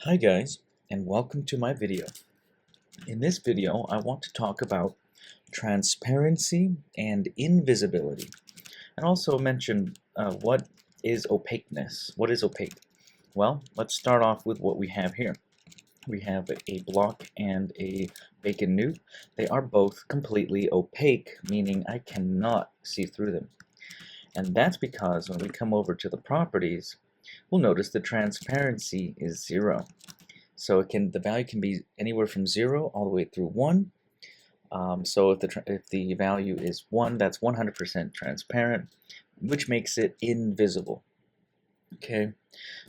Hi guys, and welcome to my video. In this video, I want to talk about transparency and invisibility, and also mention what is opaqueness. What is opaque? Well, let's start off with what we have here. We have a block and a bacon newt. They are both completely opaque, meaning I cannot see through them. And that's because when we come over to the properties, we'll notice the transparency is 0. So the value can be anywhere from 0 all the way through 1. So if the value is 1, that's 100% transparent, which makes it invisible. Okay,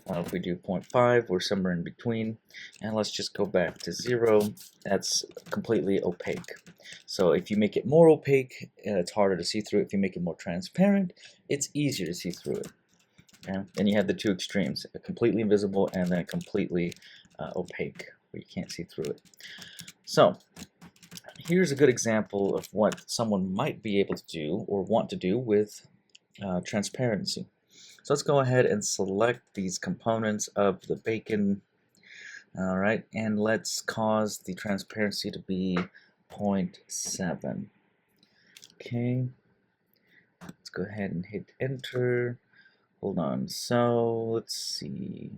if we do 0.5, we're somewhere in between, and let's just go back to 0. That's completely opaque. So if you make it more opaque, it's harder to see through it. If you make it more transparent, it's easier to see through it. Okay? Then you have the two extremes, completely invisible and then completely opaque, where you can't see through it. So here's a good example of what someone might be able to do or want to do with transparency. So let's go ahead and select these components of the bacon. All right, and let's cause the transparency to be 0.7. Okay, let's go ahead and hit enter. Hold on, so let's see.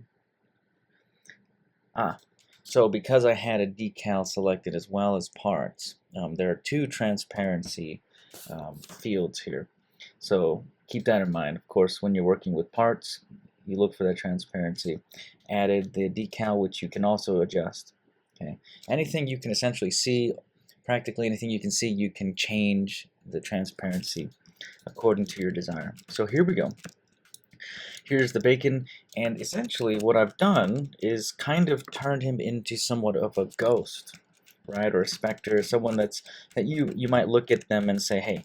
So because I had a decal selected as well as parts, there are two transparency fields here. So keep that in mind. Of course, when you're working with parts, you look for that transparency. Added the decal, which you can also adjust. Okay, anything you can essentially see, practically anything you can see, you can change the transparency according to your desire. So here we go. Here's the bacon, and essentially what I've done is kind of turned him into somewhat of a ghost, right, or a specter, someone that you might look at them and say, hey,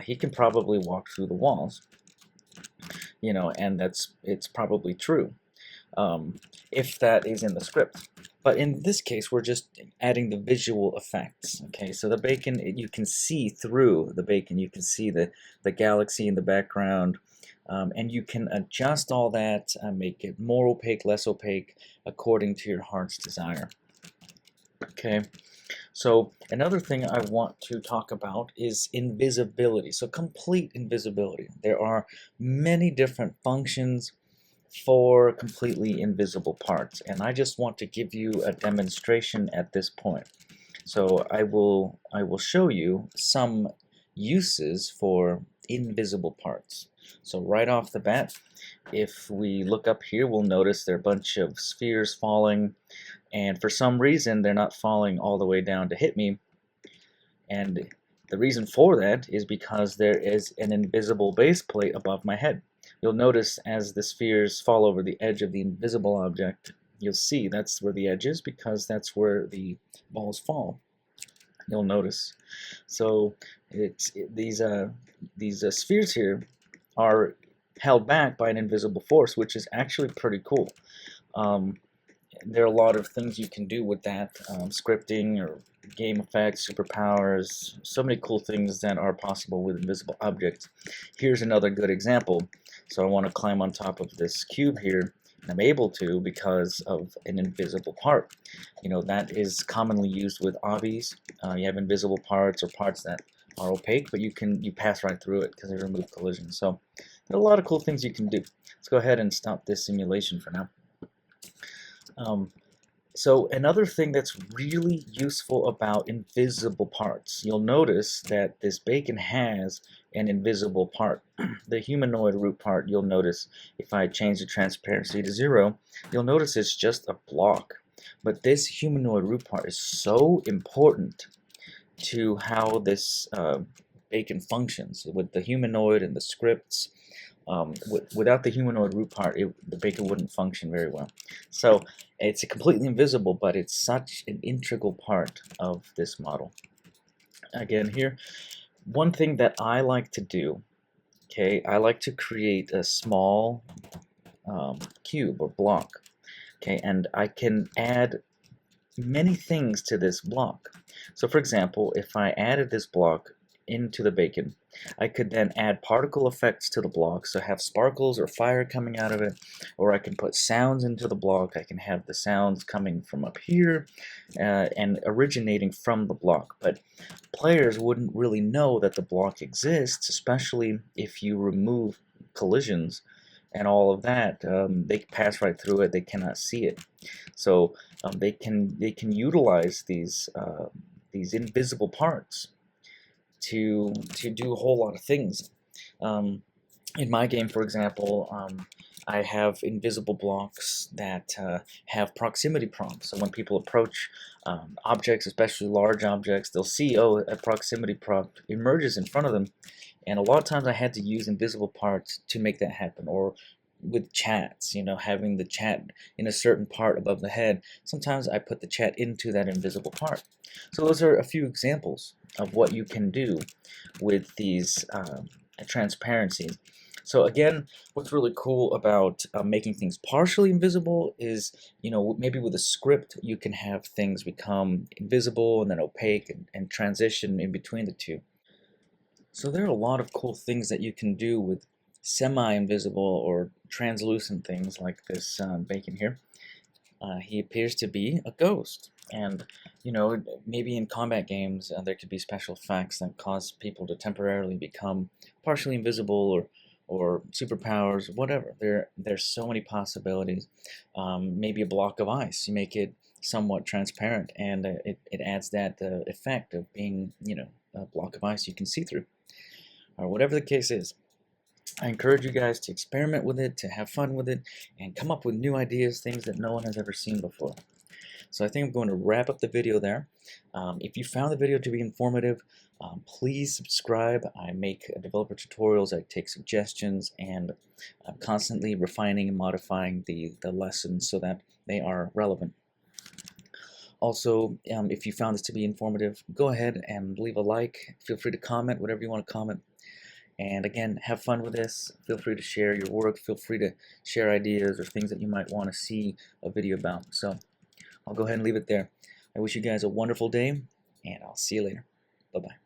he can probably walk through the walls, you know, and it's probably true, if that is in the script. But in this case, we're just adding the visual effects. Okay, so the bacon, you can see through the bacon. You can see the galaxy in the background. And you can adjust all that, make it more opaque, less opaque, according to your heart's desire. Okay, so another thing I want to talk about is invisibility. So complete invisibility. There are many different functions for completely invisible parts, and I just want to give you a demonstration at this point. So I will show you some uses for invisible parts. So right off the bat, if we look up here, we'll notice there are a bunch of spheres falling, and for some reason they're not falling all the way down to hit me. And the reason for that is because there is an invisible base plate above my head. You'll notice as the spheres fall over the edge of the invisible object, you'll see that's where the edge is because that's where the balls fall. You'll notice. So these spheres here are held back by an invisible force, which is actually pretty cool. There are a lot of things you can do with that, scripting or game effects, superpowers, so many cool things that are possible with invisible objects. Here's another good example. So I want to climb on top of this cube here, and I'm able to because of an invisible part. You know, that is commonly used with obbies. You have invisible parts or parts that are opaque, but you pass right through it because they remove collision. So there are a lot of cool things you can do. Let's go ahead and stop this simulation for now. So another thing that's really useful about invisible parts, you'll notice that this bacon has an invisible part. The humanoid root part, you'll notice if I change the transparency to 0, you'll notice it's just a block. But this humanoid root part is so important to how this bacon functions with the humanoid and the scripts. Without the humanoid root part, the bacon wouldn't function very well. So it's completely invisible, but it's such an integral part of this model. Again, here, one thing that I like to do, okay, I like to create a small cube or block, okay, and I can add many things to this block. So for example, if I added this block into the bacon. I could then add particle effects to the block, so have sparkles or fire coming out of it, or I can put sounds into the block. I can have the sounds coming from up here and originating from the block. But players wouldn't really know that the block exists, especially if you remove collisions and all of that. They pass right through it. They cannot see it. So they can utilize these invisible parts to do a whole lot of things. In my game, for example, I have invisible blocks that have proximity prompts. So when people approach objects, especially large objects, they'll see, oh, a proximity prompt emerges in front of them. And a lot of times I had to use invisible parts to make that happen. Or with chats, having the chat in a certain part above the head, sometimes I put the chat into that invisible part. So those are a few examples of what you can do with these transparencies. So again, what's really cool about making things partially invisible is, maybe with a script you can have things become invisible and then opaque and transition in between the two. So there are a lot of cool things that you can do with semi-invisible or translucent things like this bacon here. He appears to be a ghost, and maybe in combat games there could be special effects that cause people to temporarily become partially invisible or superpowers, whatever. There's so many possibilities. Maybe a block of ice, you make it somewhat transparent, and it adds that effect of being a block of ice you can see through, or whatever the case is. I encourage you guys to experiment with it, to have fun with it, and come up with new ideas, things that no one has ever seen before. So I think I'm going to wrap up the video there. If you found the video to be informative, please subscribe. I make developer tutorials, I take suggestions, and I'm constantly refining and modifying the lessons so that they are relevant. Also, if you found this to be informative, go ahead and leave a like. Feel free to comment whatever you want to comment. And again, have fun with this. Feel free to share your work. Feel free to share ideas or things that you might want to see a video about. So I'll go ahead and leave it there. I wish you guys a wonderful day, and I'll see you later. Bye-bye.